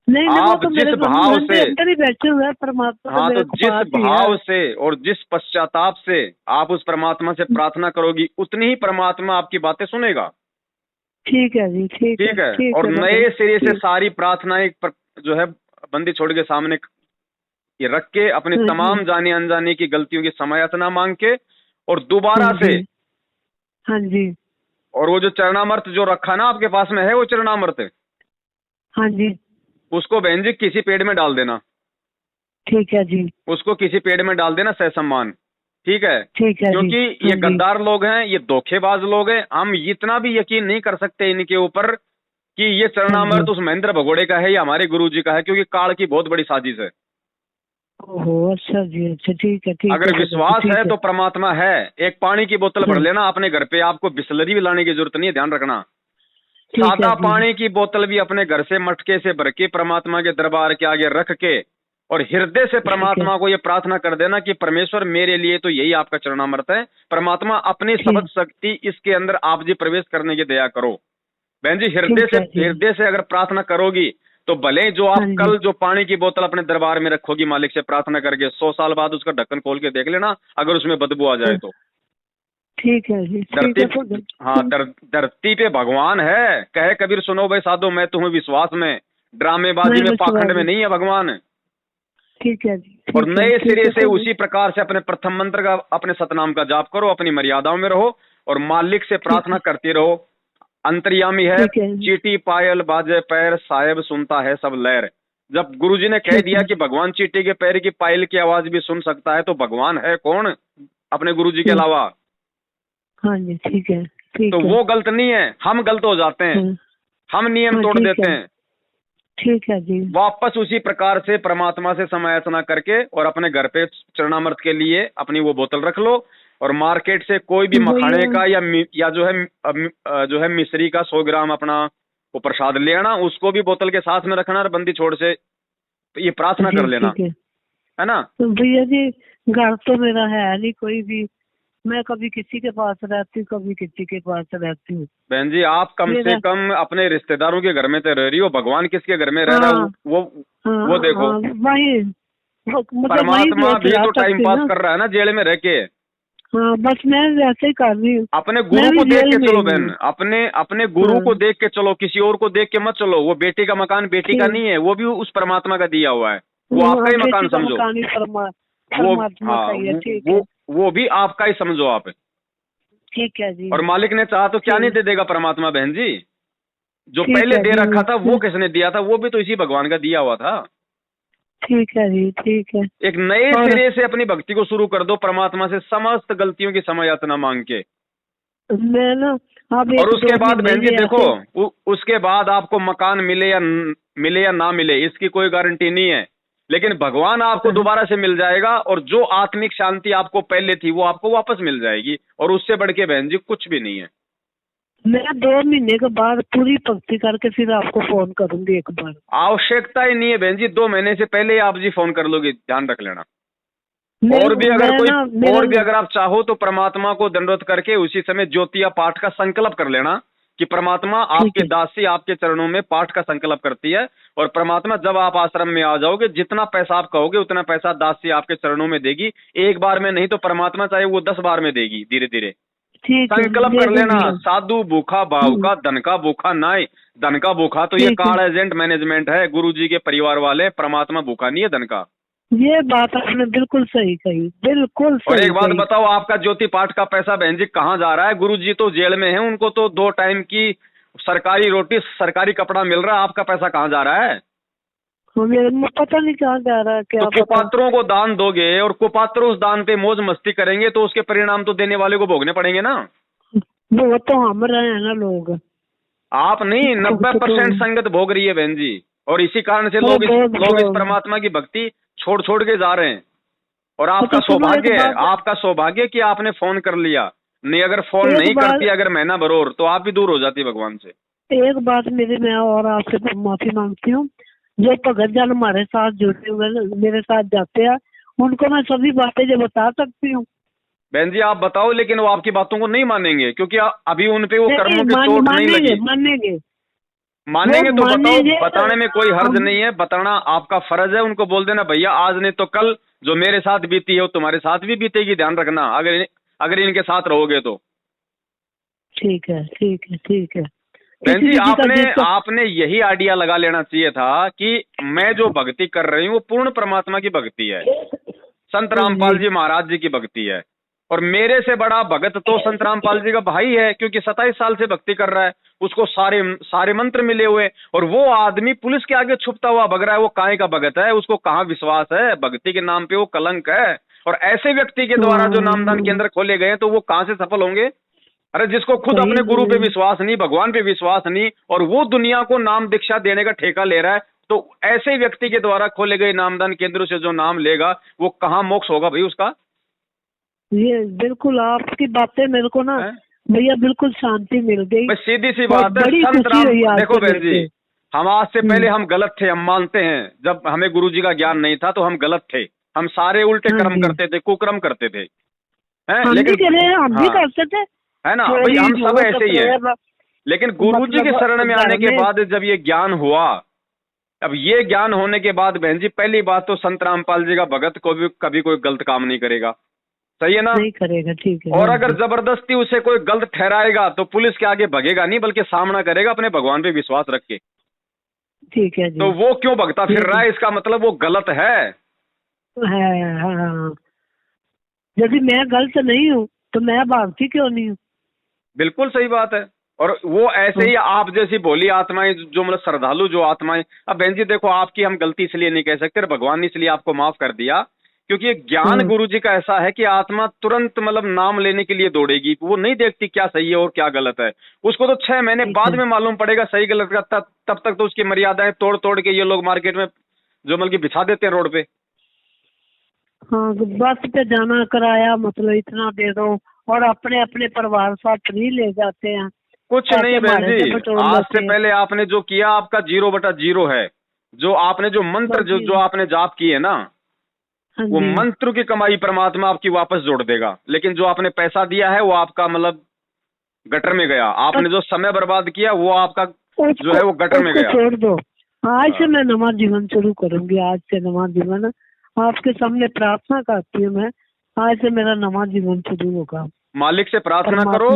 नहीं, आप तो जिस भाव से अंदर ही बैठे हुए हैं परमात्मा। हाँ, तो जिस भाव से और जिस पश्चाताप से आप उस परमात्मा से प्रार्थना करोगी, उतनी ही परमात्मा आपकी बातें सुनेगा। ठीक है जी। ठीक है। और नए सिरे से सारी प्रार्थनाएं जो है बंदी छोड़ के सामने ये रख के, अपनी तमाम जाने अनजाने की गलतियों की क्षमायाचना मांग के, और दोबारा से हाँ जी। और वो जो चरणामृत जो रखा ना आपके पास में है, वो चरणामृत, हाँ जी, उसको बहन जी किसी पेड़ में डाल देना। ठीक है जी। उसको किसी पेड़ में डाल देना सहसम्मान। ठीक है। ठीक है। क्योंकि ये गद्दार लोग हैं, ये धोखेबाज लोग हैं। हम इतना भी यकीन नहीं कर सकते इनके ऊपर कि ये चरणामृत उस महेंद्र भगोड़े का है या हमारे गुरुजी का है, क्योंकि काल की बहुत बड़ी साजिश है। ओहो, अच्छा जी, अच्छा, ठीक है। अगर विश्वास है तो परमात्मा है। एक पानी की बोतल भर लेना अपने घर पे, आपको बिस्लरी भी लाने की जरूरत नहीं है, ध्यान रखना। सादा पानी की बोतल भी अपने घर से मटके से भर के परमात्मा के दरबार के आगे रख के और हृदय से परमात्मा को ये प्रार्थना कर देना कि परमेश्वर मेरे लिए तो यही आपका चरणामृत है। परमात्मा अपनी शब्द शक्ति इसके अंदर आप जी प्रवेश करने की दया करो। बहन जी, हृदय से अगर प्रार्थना करोगी तो भले जो आप कल जो पानी की बोतल अपने दरबार में रखोगी मालिक से प्रार्थना करके, 100 साल बाद उसका ढक्कन खोल के देख लेना, अगर उसमें बदबू आ जाए तो। ठीक है जी। धरती पे भगवान है। कहे कबीर सुनो भाई साधो, मैं तुम्हें विश्वास में, ड्रामेबाजी में, पाखंड में नहीं है भगवान। ठीक है जी। और नए सिरे से उसी प्रकार से अपने प्रथम मंत्र का, अपने सतनाम का जाप करो, अपनी मर्यादाओं में रहो और मालिक से प्रार्थना करते रहो। अंतर्यामी है, चीटी पायल बाजे पैर, साहेब सुनता है सब लहर। जब गुरुजी ने कह दिया कि भगवान चीटी के पैर की पायल की आवाज भी सुन सकता है, तो भगवान है कौन अपने गुरुजी के अलावा? हाँ जी, ठीक है। तो वो गलत नहीं है, हम गलत हो जाते हैं, हम नियम तोड़ देते हैं। ठीक है जी। वापस उसी प्रकार से परमात्मा से समायाचना करके और अपने घर पे चरणामृत के लिए अपनी वो बोतल रख लो, और मार्केट से कोई भी मखाने का या जो है मिश्री का 100 ग्राम अपना वो प्रसाद ले आना, उसको भी बोतल के साथ में रखना और बंदी छोड़ से तो ये प्रार्थना कर लेना, है ना? तो भैया जी, घर तो मेरा है नहीं कोई भी, मैं कभी किसी के पास रहती हूँ, कभी किसी के पास रहती हूँ। बहन जी, आप कम से कम अपने रिश्तेदारों के घर में तो रह रही हो, भगवान किसके घर में रह रहा है वो देखो। वही परमात्मा भी तो टाइम पास कर रहा है ना जेल में रह के। हाँ, बस मैं वैसे ही कर रही हूँ। अपने गुरु को देख के चलो बहन, अपने गुरु को देख के चलो, किसी और को देख के मत चलो। वो बेटी का मकान बेटी का नहीं है, वो भी उस परमात्मा का दिया हुआ है, वो आपका ही मकान समझो। वो भी आपका ही समझो आप। ठीक है जी। और मालिक ने चाहा तो क्या नहीं दे देगा परमात्मा बहन जी? जो पहले दे रखा था वो किसने दिया था? वो भी तो इसी भगवान का दिया हुआ था। ठीक है जी, ठीक है। एक नए सिरे से अपनी भक्ति को शुरू कर दो, परमात्मा से समस्त गलतियों की क्षमायाचना मांग के। मैं ना और उसके बाद बहन जी देखो, उसके बाद आपको मकान मिले या ना मिले, इसकी कोई गारंटी नहीं है, लेकिन भगवान आपको दोबारा से मिल जाएगा, और जो आत्मिक शांति आपको पहले थी वो आपको वापस मिल जाएगी। और उससे बढ़ के बहन जी कुछ भी नहीं है। मैं 2 महीने के बाद पूरी भक्ति करके फिर आपको फोन करूंगी एक बार। आवश्यकता ही नहीं है बहन जी, 2 महीने से पहले आप जी फोन कर लोगे, ध्यान रख लेना। और भी अगर आप चाहो तो परमात्मा को दंडवत करके उसी समय ज्योतिया पाठ का संकल्प कर लेना कि परमात्मा आपके दासी आपके चरणों में पाठ का संकल्प करती है, और परमात्मा जब आप आश्रम में आ जाओगे जितना पैसा आप कहोगे उतना पैसा दासी आपके चरणों में देगी, एक बार में नहीं तो परमात्मा चाहे वो 10 बार में देगी, धीरे धीरे संकल्प कर लेना। साधु भूखा भाव का धन का भूखा नाय, धन का भूखा तो ये कार्ड एजेंट मैनेजमेंट है, गुरुजी के परिवार वाले, परमात्मा भूखा नहीं है धन का। ये बात आपने बिल्कुल सही कही, बिल्कुल सही। और एक बात बताओ, आपका ज्योति पाठ का पैसा बहन जी कहाँ जा रहा है? गुरुजी तो जेल में है, उनको तो 2 टाइम की सरकारी रोटी सरकारी कपड़ा मिल रहा है, आपका पैसा कहाँ जा रहा है? हमें पता नहीं कहाँ जा रहा है। क्या तो कुपात्रों को दान दोगे और कुपात्र उस दान पे मौज मस्ती करेंगे तो उसके परिणाम तो देने वाले को भोगने पड़ेंगे ना। वो तो हम रहे हैं ना लोग, आप नहीं। 90% संगत भोग रही है बहन जी, और इसी कारण से लोग इस परमात्मा की भक्ति छोड़ छोड़ के जा रहे हैं। और आपका सौभाग्य है, आपका सौभाग्य कि आपने फोन कर लिया, नहीं अगर फोन नहीं करती, अगर महीना भर तो आप भी दूर हो जाती भगवान से। एक बात मेरी, मैं और आपसे माफी मांगती हूँ, जो भगत जन हमारे साथ जुड़े हुए मेरे साथ जाते हैं, उनको मैं सभी बातें जो बता सकती हूँ। बहन जी आप बताओ, लेकिन वो आपकी बातों को नहीं मानेंगे क्योंकि अभी उन पे वो कर्मों की चोट नहीं लगी। मानेंगे तो बताओ, बताने में कोई हर्ज नहीं है, बताना आपका फर्ज है। उनको बोल देना भैया आज नहीं तो कल जो मेरे साथ बीती है वो तुम्हारे साथ भी बीतेगी, ध्यान रखना अगर इनके साथ रहोगे तो। ठीक है ठीक है ठीक है। बहन जी आपने यही आइडिया लगा लेना चाहिए था कि मैं जो भक्ति कर रही हूँ वो पूर्ण परमात्मा की भक्ति है, संत रामपाल जी महाराज जी की भक्ति है, और मेरे से बड़ा भगत तो संत रामपाल जी का भाई है, क्योंकि 27 साल से भक्ति कर रहा है, उसको सारे मंत्र मिले हुए, और वो आदमी पुलिस के आगे छुपता हुआ भग रहा है। वो काहे का भगत है? उसको कहाँ विश्वास है? भक्ति के नाम पे वो कलंक है। और ऐसे व्यक्ति के द्वारा जो नामदान केंद्र खोले गए तो वो कहाँ से सफल होंगे? अरे जिसको खुद अपने गुरु पे विश्वास नहीं, भगवान पे विश्वास नहीं, और वो दुनिया को नाम दीक्षा देने का ठेका ले रहा है, तो ऐसे व्यक्ति के द्वारा खोले गए नामदान केंद्रों से जो नाम लेगा वो कहाँ मोक्ष होगा भाई उसका? ये बिल्कुल आपकी बातें मेरे को ना भैया बिल्कुल शांति मिल गई। सीधी सी बात है, संत राम देखो बहन जी, हम आज से पहले हम गलत थे, हम मानते हैं। जब हमें गुरुजी का ज्ञान नहीं था तो हम गलत थे, हम सारे उल्टे कर्म करते थे, कुकर्म करते थे, लेकिन हम भी करते थे, है ना भाई, हम सब ऐसे ही है। लेकिन गुरुजी के शरण में आने के बाद जब ये ज्ञान हुआ, अब ये ज्ञान होने के बाद बहन जी पहली बात तो संत रामपाल जी का भगत को भी कभी कोई गलत काम नहीं करेगा, सही है ना? नहीं करेगा, ठीक है। और अगर जबरदस्ती उसे कोई गलत ठहराएगा तो पुलिस के आगे भगेगा नहीं, बल्कि सामना करेगा अपने भगवान पे विश्वास रख के। ठीक है जी। तो वो क्यों भगता फिर रहा है, इसका मतलब वो गलत है। हाँ। यदि मैं गलत नहीं हूँ तो मैं भागती क्यों नहीं हूँ? बिल्कुल सही बात है। और वो ऐसे ही आप जैसी भोली आत्माएं जो मतलब श्रद्धालु जो आत्माएं, अब बहन जी देखो आपकी हम गलती इसलिए नहीं कह सकते, भगवान ने इसलिए आपको माफ कर दिया क्योंकि ज्ञान गुरु जी का ऐसा है कि आत्मा तुरंत मतलब नाम लेने के लिए दौड़ेगी, वो नहीं देखती क्या सही है और क्या गलत है। उसको तो 6 महीने बाद में मालूम पड़ेगा सही गलत का, तब तक तो उसकी मर्यादाएं तोड़ तोड़ के ये लोग मार्केट में जो मतलब बिछा देते हैं रोड पे। हाँ, बस पे जाना, किराया मतलब इतना दे दो, और अपने अपने परिवार साथ फ्री ले जाते हैं। कुछ नहीं बहन जी, आज से पहले आपने जो किया आपका 0/0 है। जो आपने जो मंत्र जो आपने जाप किए ना, वो मंत्र की कमाई परमात्मा आपकी वापस जोड़ देगा, लेकिन जो आपने पैसा दिया है वो आपका मतलब गटर में गया। आपने जो समय बर्बाद किया वो आपका जो है वो गटर में गया। छोड़ दो, आज से मैं नवा जीवन शुरू करूंगी। आज से नवा जीवन आपके सामने प्रार्थना करती हूँ मैं, आज से मेरा नवा जीवन शुरू होगा। मालिक से प्रार्थना करो,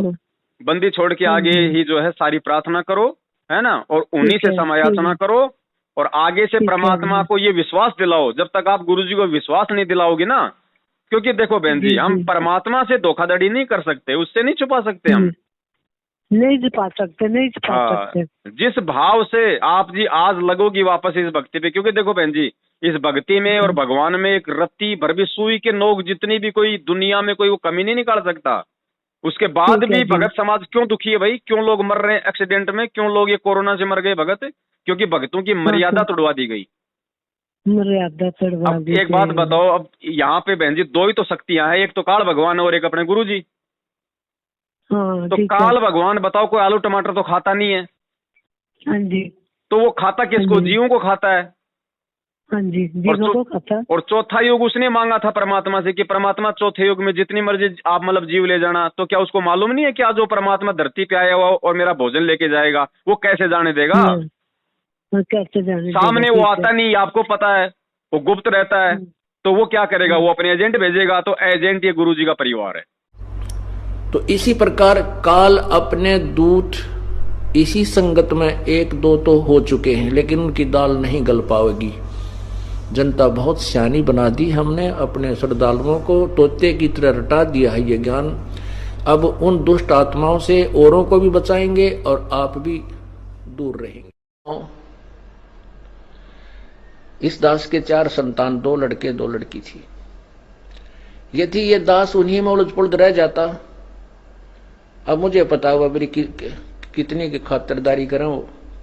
बंदी छोड़ के आगे ही जो है सारी प्रार्थना करो, है ना, और उन्हीं से समायाचना करो, और आगे से परमात्मा को ये विश्वास दिलाओ। जब तक आप गुरुजी को विश्वास नहीं दिलाओगे ना, क्योंकि देखो बहन जी हम परमात्मा से धोखाधड़ी नहीं कर सकते, उससे नहीं छुपा सकते, हम नहीं छुपा सकते। जिस भाव से आप जी आज लगोगी वापस इस भक्ति पे, क्योंकि देखो बहन जी इस भक्ति में और भगवान में एक रत्ती भर भी सुई के नोक जितनी भी कोई दुनिया में कोई वो कमी नहीं निकाल सकता। उसके बाद भी भगत समाज क्यों दुखी है भाई? क्यों लोग मर रहे हैं एक्सीडेंट में? क्यों लोग ये कोरोना से मर गए भगत? क्योंकि भक्तों की मर्यादा तोड़वा दी गई। मर्यादा तोड़वा दी। एक बात बताओ, अब यहाँ पे बहन जी 2 ही तो शक्तियां हैं, एक तो काल भगवान और एक अपने गुरु जी। तो काल भगवान बताओ कोई आलू टमाटर तो खाता नहीं है। हाँ जी। तो वो खाता किसको? जीवों को खाता है। हाँ जी, जीवों को खाता है। और चौथा युग उसने मांगा था परमात्मा से कि परमात्मा चौथे युग में जितनी मर्जी आप मतलब जीव ले जाना। तो क्या उसको मालूम नहीं है कि आज जो परमात्मा धरती पे आया हुआ और मेरा भोजन लेके जाएगा, वो कैसे जाने देगा? कैसे जाने सामने देगा, वो ठीक है। आता नहीं, आपको पता है, वो गुप्त रहता है। तो वो क्या करेगा? वो अपने एजेंट भेजेगा। तो एजेंट ये गुरु जी का परिवार है। तो इसी प्रकार काल अपने दूत इसी संगत में एक दो तो हो चुके हैं, लेकिन उनकी दाल नहीं गल पाएगी। जनता बहुत सियानी बना दी हमने, अपने श्रद्धालुओं को तोते की तरह रटा दिया है ये ज्ञान। अब उन दुष्ट आत्माओं से औरों को भी बचाएंगे और आप भी दूर रहेंगे। इस दास के 4 संतान, 2 लड़के 2 लड़की थी। यदि ये दास उन्हीं में उलझ पुलझ रह जाता, अब मुझे पता हुआ मेरी कितनी की खातिरदारी करें,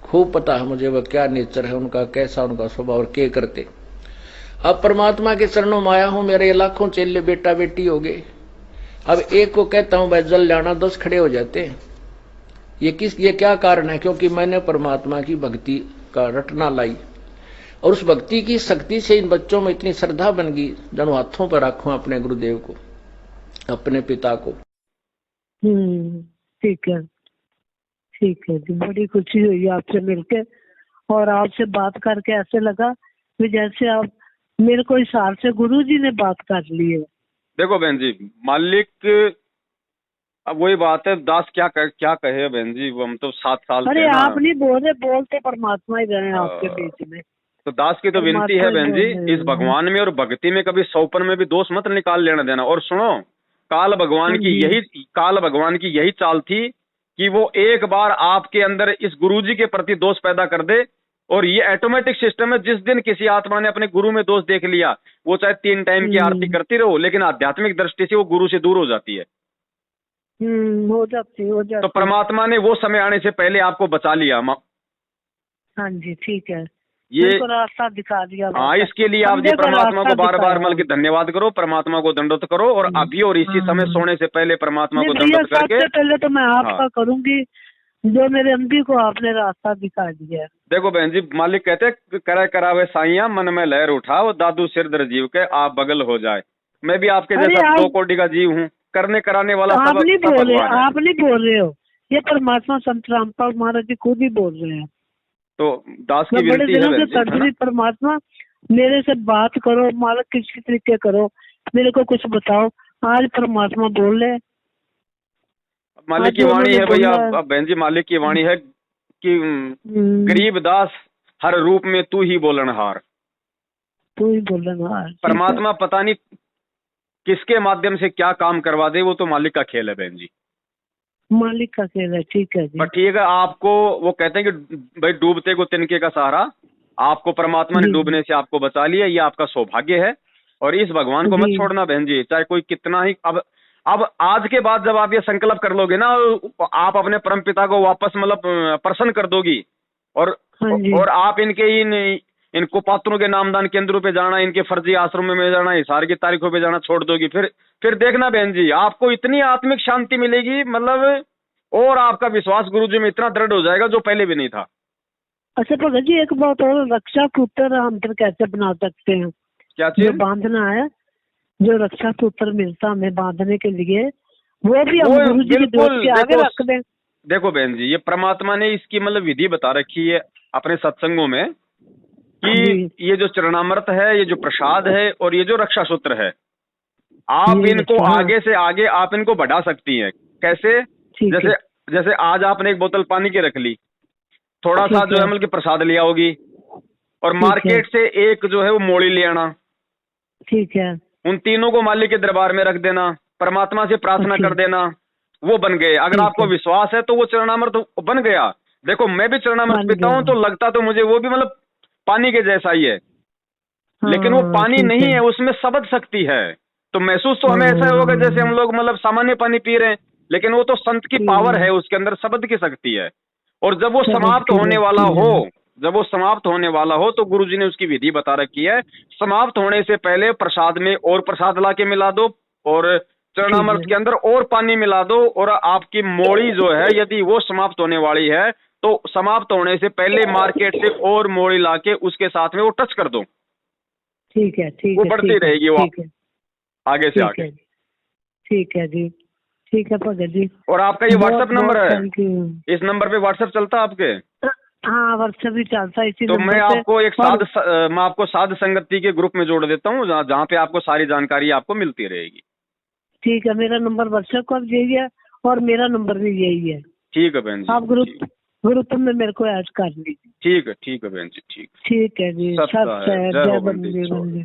खूब पता है मुझे वह क्या नेचर है उनका, कैसा उनका स्वभाव और क्या करते। अब परमात्मा के चरणों में आया हूं, मेरे लाखों चेले बेटा बेटी हो गए। अब एक को कहता हूं भाई जल लाना, 10 खड़े हो जाते हैं। ये क्या कारण है? क्योंकि मैंने परमात्मा की भक्ति का रटना लाई और उस भक्ति की शक्ति से इन बच्चों में इतनी श्रद्धा बन गई, जन हाथों पर रखूं अपने गुरुदेव को, अपने पिता को। ठीक है, ठीक है जी। बड़ी खुशी हुई आपसे मिलकर और आपसे बात करके ऐसे लगा कि जैसे आप मेरे को हिसाब से गुरु जी ने बात कर ली है। देखो बहन जी, मालिक अब वही बात है, दास क्या कहे बहन जी, वो हम तो 7 साल अरे से आप नहीं बोल रहे, बोलते परमात्मा ही रहे आपके बीच में। तो दास की तो विनती है बहन जी, इस भगवान में और भक्ति में कभी सौपन में भी दोष मत निकाल लेना देना। और सुनो, काल भगवान की यही चाल थी कि वो एक बार आपके अंदर इस गुरु जी के प्रति दोष पैदा कर दे। और ये ऑटोमेटिक सिस्टम है, जिस दिन किसी आत्मा ने अपने गुरु में दोष देख लिया, वो चाहे 3 टाइम की आरती करती रहो, लेकिन आध्यात्मिक दृष्टि से वो गुरु से दूर हो जाती है। हो जाती। तो परमात्मा ने वो समय आने से पहले आपको बचा लिया। हाँ जी, ठीक है, ये रास्ता दिखा दिया। हाँ, इसके लिए आप जी परमात्मा को बार बार मिल के धन्यवाद करो, परमात्मा को दंडोत करो। और अभी और इसी समय सोने से पहले परमात्मा को दंडोत करके, सबसे पहले तो मैं आपका करूंगी जो मेरे अम्बी को आपने रास्ता दिखा दिया। देखो बहन जी, मालिक कहते करे करावे साइया, मन में लहर उठाओ, दादू सिर दर जीव के आप बगल हो जाए। मैं भी आपके जैसा 2 कोटि का जीव हूँ, करने कराने वाला सब आप नहीं बोल रहे हो, ये परमात्मा संत रामपाल महाराज जी खुद ही बोल रहे हैं। तो दास की विनती है परमात्मा मेरे से बात करो, मालिक किसी तरीके करो, मेरे को कुछ बताओ। आज परमात्मा बोल रहे, मालिक की वाणी है भैया। बहन जी, मालिक की वाणी है कि गरीब दास हर रूप में तू ही बोलनहार। परमात्मा पता नहीं किसके माध्यम से क्या काम करवा दे, वो तो मालिक का खेल है बहन जी, मालिक का खेल है। ठीक है जी, पर ठीक है। आपको वो कहते हैं कि भाई डूबते को तिनके का सहारा, आपको परमात्मा ने डूबने से आपको बचा लिया, ये आपका सौभाग्य है। और इस भगवान को मत छोड़ना बहन जी, चाहे कोई कितना ही। अब आज के बाद जब आप ये संकल्प कर लोगे ना, आप अपने परम पिता को वापस मतलब प्रसन्न कर दोगी। और आप इन कुपात्रों के नामदान केंद्रों पे जाना, इनके फर्जी आश्रमों में जाना, हिसार की तारीखों पे जाना छोड़ दोगी। फिर देखना बहन जी, आपको इतनी आत्मिक शांति मिलेगी, मतलब और आपका विश्वास गुरु जी में इतना दृढ़ हो जाएगा जो पहले भी नहीं था। अच्छा भगत जी, एक बात और, रक्षा सूत्र हम फिर कैसे बना सकते हैं? क्या चीज? जो बांधना है, जो रक्षा सूत्र मिलता हमें बांधने के लिए, वो भी हम गुरु जी के आगे रख दें। देखो बहन जी, ये परमात्मा ने इसकी मतलब विधि बता रखी है अपने सत्संगों में कि ये जो चरणामृत है, ये जो प्रसाद है और ये जो रक्षा सूत्र है, आप इनको आगे से आगे आप इनको बढ़ा सकती हैं। कैसे? जैसे आज आपने एक बोतल पानी की रख ली, थोड़ा सा जो है मतलब कि प्रसाद लिया होगी, और मार्केट से एक जो है वो मोड़ी ले आना। ठीक है, उन तीनों को मालिक के दरबार में रख देना, परमात्मा से प्रार्थना कर देना, वो बन गए। अगर आपको विश्वास है तो वो चरणामृत बन गया। देखो मैं भी चरणामृत पीता हूँ, तो लगता तो मुझे वो भी मतलब पानी के जैसा ही है, लेकिन वो पानी नहीं है, उसमें शब्द शक्ति है। तो महसूस तो हमें ऐसा होगा जैसे हम लोग मतलब सामान्य पानी पी रहे हैं, लेकिन वो तो संत की पावर है, उसके अंदर शब्द की शक्ति है। और जब वो समाप्त होने वाला हो, तो गुरुजी ने उसकी विधि बता रखी है। समाप्त होने से पहले प्रसाद में और प्रसाद ला के मिला दो, और चरणामृत के अंदर और पानी मिला दो, और आपकी मोड़ी जो है यदि वो समाप्त होने वाली है, तो समाप्त होने से पहले मार्केट से और मोड़ी लाके उसके साथ में वो टच कर दो। ठीक है, ठीक वो है, बढ़ती ठीक है, रहेगी, वो ठीक है, आगे से ठीक आगे। है, ठीक है जी, ठीक है भगत जी। और आपका ये व्हाट्सएप नंबर है, थैंक यू। इस नंबर पे व्हाट्सएप चलता है आपके? हाँ, व्हाट्सएप भी चलता है इसी तो नंबर मैं पे। आपको एक और मैं आपको साध संगति के ग्रुप में जोड़ देता हूँ, जहाँ पे आपको सारी जानकारी आपको मिलती रहेगी। ठीक है, मेरा नंबर व्हाट्सएप का भी यही है और मेरा नंबर भी यही है। ठीक है बहन जी, आप ग्रुप में मेरे को ऐड कर लीजिए। ठीक है बहन जी, ठीक। ठीक है जी, सत्य सब है, है, जय जय हो बंदी, बंदे छोड़। बंदे।